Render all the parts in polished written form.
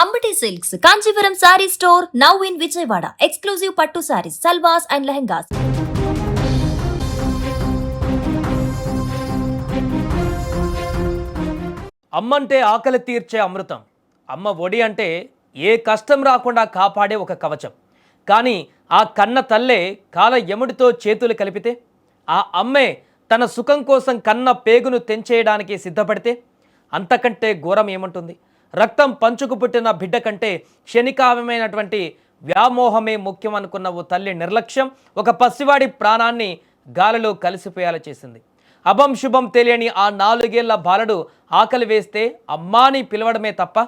Ambati Silks, Kanchipuram Saree Store, now in Vijayawada. Exclusive Pattu Sarees, Salwas and Lehengas. అమ్మంటే ఆకలి తీర్చే అమృతం. అమ్మ ఒడి అంటే ఏ కష్టం రాకుండా కాపాడే ఒక కవచం. కానీ ఆ కన్న తల్లే కాల యముడితో చేతులు కలిపితే, ఆ అమ్మే తన సుఖం కోసం కన్న పేగును తెంచేయడానికి సిద్ధపడితే అంతకంటే ఘోరం ఏముంటుంది? రక్తం పంచుకు పుట్టిన బిడ్డ కంటే క్షణికావమైనటువంటి వ్యామోహమే ముఖ్యం అనుకున్న ఓ తల్లి నిర్లక్ష్యం ఒక పసివాడి ప్రాణాన్ని గాలిలో కలిసిపోయేలా చేసింది. అభం శుభం తెలియని ఆ 4 ఏళ్ల బాలుడు ఆకలి వేస్తే అమ్మాని పిలవడమే తప్ప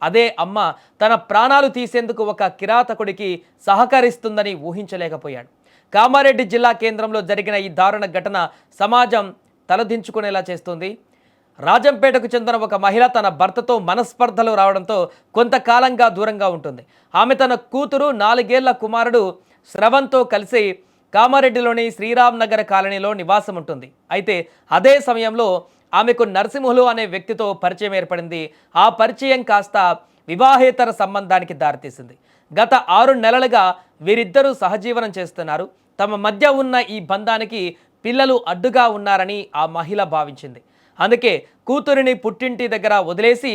అదే అమ్మ తన ప్రాణాలు తీసేందుకు ఒక కిరాతకుడికి సహకరిస్తుందని ఊహించలేకపోయాడు. కామారెడ్డి జిల్లా కేంద్రంలో జరిగిన ఈ దారుణ ఘటన సమాజం తలదించుకునేలా చేస్తుంది. రాజంపేటకు చెందిన ఒక మహిళ తన భర్తతో మనస్పర్ధలు రావడంతో కొంతకాలంగా దూరంగా ఉంటుంది. ఆమె తన కూతురు 4 ఏళ్ల కుమారుడు శ్రవణ్తో కలిసి కామారెడ్డిలోని శ్రీరామ్ నగర్ కాలనీలో నివాసం ఉంటుంది. అయితే అదే సమయంలో ఆమెకు నరసింహులు అనే వ్యక్తితో పరిచయం ఏర్పడింది. ఆ పరిచయం కాస్త వివాహేతర సంబంధానికి దారితీసింది. గత 6 నెలలుగా వీరిద్దరూ సహజీవనం చేస్తున్నారు. తమ మధ్య ఉన్న ఈ బంధానికి పిల్లలు అడ్డుగా ఉన్నారని ఆ మహిళ భావించింది. అందుకే కూతురిని పుట్టింటి దగ్గర వదిలేసి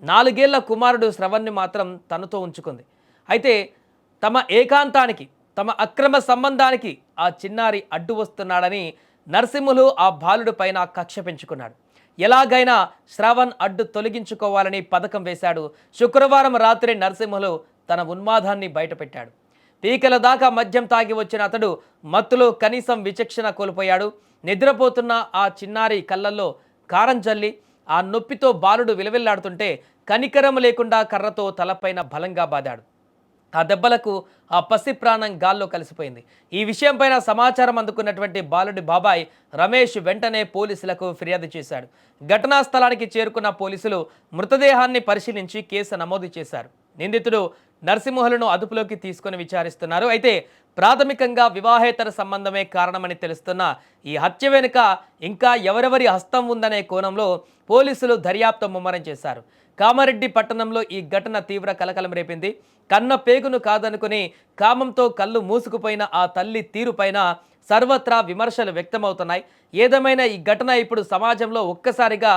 4 ఏళ్ల కుమారుడు శ్రవణ్ని మాత్రం తనతో ఉంచుకుంది. అయితే తమ ఏకాంతానికి, తమ అక్రమ సంబంధానికి ఆ చిన్నారి అడ్డు వస్తున్నాడని నరసింహులు ఆ బాలుడి పైన కక్ష పెంచుకున్నాడు. ఎలాగైనా శ్రవణ్ అడ్డు తొలగించుకోవాలని పథకం వేశాడు. శుక్రవారం రాత్రి నరసింహులు తన ఉన్మాదాన్ని బయటపెట్టాడు. పీకల దాకా మద్యం తాగి వచ్చిన అతడు మత్తులో కనీసం విచక్షణ కోల్పోయాడు. నిద్రపోతున్న ఆ చిన్నారి కళ్ళల్లో కారం జల్లి ఆ నొప్పితో బాలుడు విలవిల్లాడుతుంటే కనికరం లేకుండా కర్రతో తలపైన బలంగా బాదాడు. ఆ దెబ్బలకు ఆ పసి ప్రాణం గాల్లో కలిసిపోయింది. ఈ విషయంపైన సమాచారం అందుకున్నటువంటి బాలుడి బాబాయ్ రమేష్ వెంటనే పోలీసులకు ఫిర్యాదు చేశాడు. ఘటనా స్థలానికి చేరుకున్న పోలీసులు మృతదేహాన్ని పరిశీలించి కేసు నమోదు చేశారు. నిందితుడు నరసింహులను అదుపులోకి తీసుకొని విచారిస్తున్నారు. అయితే ప్రాథమికంగా వివాహేతర సంబంధమే కారణమని తెలుస్తున్న ఈ హత్య వెనుక ఇంకా ఎవరెవరి హస్తం ఉందనే కోణంలో పోలీసులు దర్యాప్తు ముమ్మరం చేశారు. కామారెడ్డి పట్టణంలో ఈ ఘటన తీవ్ర కలకలం రేపింది. కన్న పేగును కాదనుకుని కామంతో కళ్ళు మూసుకుపోయిన ఆ తల్లి తీరుపైన సర్వత్రా విమర్శలు వ్యక్తమవుతున్నాయి. ఏదేమైనా ఈ ఘటన ఇప్పుడు సమాజంలో ఒక్కసారిగా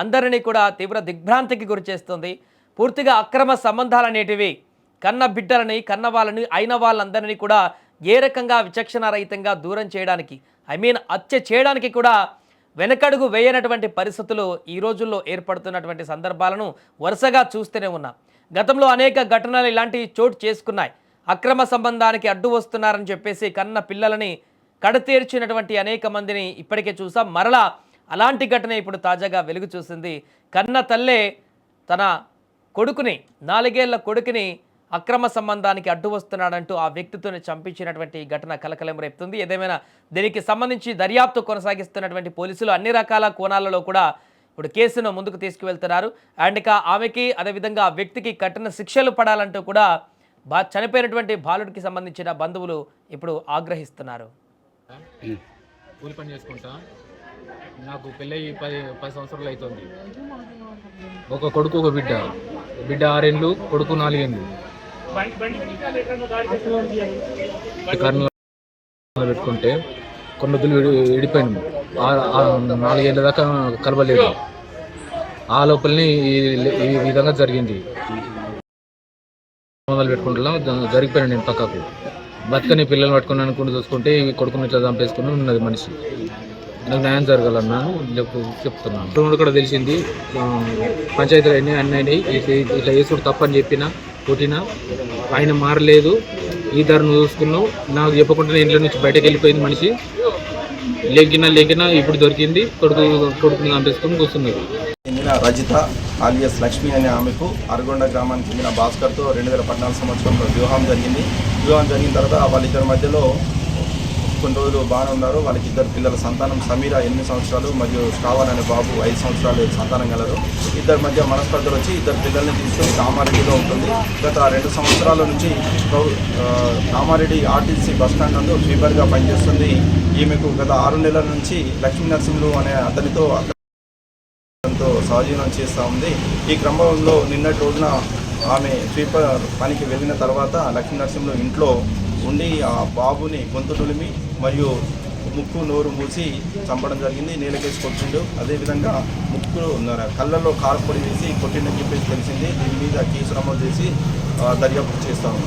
అందరినీ కూడా తీవ్ర దిగ్భ్రాంతికి గురిచేస్తుంది. పూర్తిగా అక్రమ సంబంధాలనేటివి కన్న బిడ్డలని, కన్న వాళ్ళని, అయిన వాళ్ళందరినీ కూడా ఏ రకంగా విచక్షణారహితంగా దూరం చేయడానికి, హత్య చేయడానికి కూడా వెనకడుగు వేయనటువంటి పరిస్థితులు ఈ రోజుల్లో ఏర్పడుతున్నటువంటి సందర్భాలను వరుసగా చూస్తూనే ఉన్నాం. గతంలో అనేక ఘటనలు ఇలాంటివి చోటు చేసుకున్నాయి. అక్రమ సంబంధానికి అడ్డు వస్తున్నారని చెప్పేసి కన్న పిల్లలని కడతీర్చినటువంటి అనేక మందిని ఇప్పటికే చూసాం. మరలా అలాంటి ఘటన ఇప్పుడు తాజాగా వెలుగు చూసింది. కన్న తల్లే తన కొడుకుని, 4 ఏళ్ల కొడుకుని అక్రమ సంబంధానికి అడ్డు వస్తున్నాడంటూ ఆ వ్యక్తితోనే చంపించినటువంటి ఘటన కలకలం రేపుతుంది. ఏదేమైనా దీనికి సంబంధించి దర్యాప్తు కొనసాగిస్తున్నటువంటి పోలీసులు అన్ని రకాల కోణాలలో కూడా ఇప్పుడు కేసును ముందుకు తీసుకువెళ్తున్నారు. అండ్ ఇక ఆమెకి, అదేవిధంగా ఆ వ్యక్తికి కఠిన శిక్షలు పడాలంటూ కూడా చనిపోయినటువంటి బాలుడికి సంబంధించిన బంధువులు ఇప్పుడు ఆగ్రహిస్తున్నారు. కూలి పని చేసుకుంటా, నాకు పెళ్ళయి 10 సంవత్సరాలు అవుతుంది. ఒక కొడుకు, ఒక బిడ్డ. బిడ్డ 6 ఏళ్ళు, కొడుకు 4 ఏళ్ళు. కర్నూలు పెట్టుకుంటే కొన్ని వద్దులు విడిపోయినాము. 4 ఏళ్ళ దాకా కలవలేదు. ఆ లోపలనే ఈ విధంగా జరిగింది. మొదలు పెట్టుకుంటున్నా జరిగిపోయాను. నేను పక్కకు బతుకని పిల్లలు పట్టుకుని అనుకుని చూసుకుంటే కొడుకుని ఇట్లా చంపేసుకుని ఉన్నది మనిషి. నాకు న్యాయం జరగాలన్నాను చెప్తున్నాను. కూడా తెలిసింది పంచాయతీలు అన్నీ ఇట్లా వేసుడు తప్పని చెప్పినా కొట్టినా ఆయన మారలేదు. ఈ ధరను చూసుకున్నావు, నాకు చెప్పకుండా ఇంట్లో నుంచి బయటకు వెళ్ళిపోయింది మనిషి. లేకినా ఇప్పుడు దొరికింది. కొడుకుని చంపేసుకుని కూర్చున్నది. చెందిన రజిత ఆలియస్ లక్ష్మి అనే ఆమెకు అరగొండ గ్రామానికి చెందిన భాస్కర్తో 2014 సంవత్సరంలో వివాహం జరిగింది. వివాహం జరిగిన తర్వాత వాళ్ళిద్దరి మధ్యలో కొన్ని రోజులు బాగానే ఉన్నారు. వాళ్ళకి 2 పిల్లల సంతానం, సమీరా 8 సంవత్సరాలు మరియు శ్రావణ్ అనే బాబు 5 సంవత్సరాలు సంతానం కలరు. ఇద్దరి మధ్య మనస్పర్ధలు వచ్చి 2 పిల్లల్ని తీసుకొని కామారెడ్డిలో ఉంటుంది. గత 2 సంవత్సరాల నుంచి కామారెడ్డి ఆర్టీసీ బస్టాండ్ నందు స్వీపర్గా పనిచేస్తుంది. ఈమెకు గత 6 నెలల నుంచి లక్ష్మీ నరసింహులు అనే అతనితో సహజీవనం చేస్తూ ఉంది. ఈ క్రమంలో నిన్నటి రోజున ఆమె స్వీపర్ పనికి వెళ్ళిన తర్వాత లక్ష్మీ నరసింహులు ఇంట్లో ఉండి ఆ బాబుని గొంతు నులిమి మరియు ముక్కు నోరు మూసి చంపడం జరిగింది. నేలకేసి కొట్టిండు. అదేవిధంగా కళ్ళల్లో కారపొడి వేసి కొట్టిండని చెప్పేసి తెలిసింది. దీని మీద కేసు నమోదు చేసి దర్యాప్తు చేస్తాము.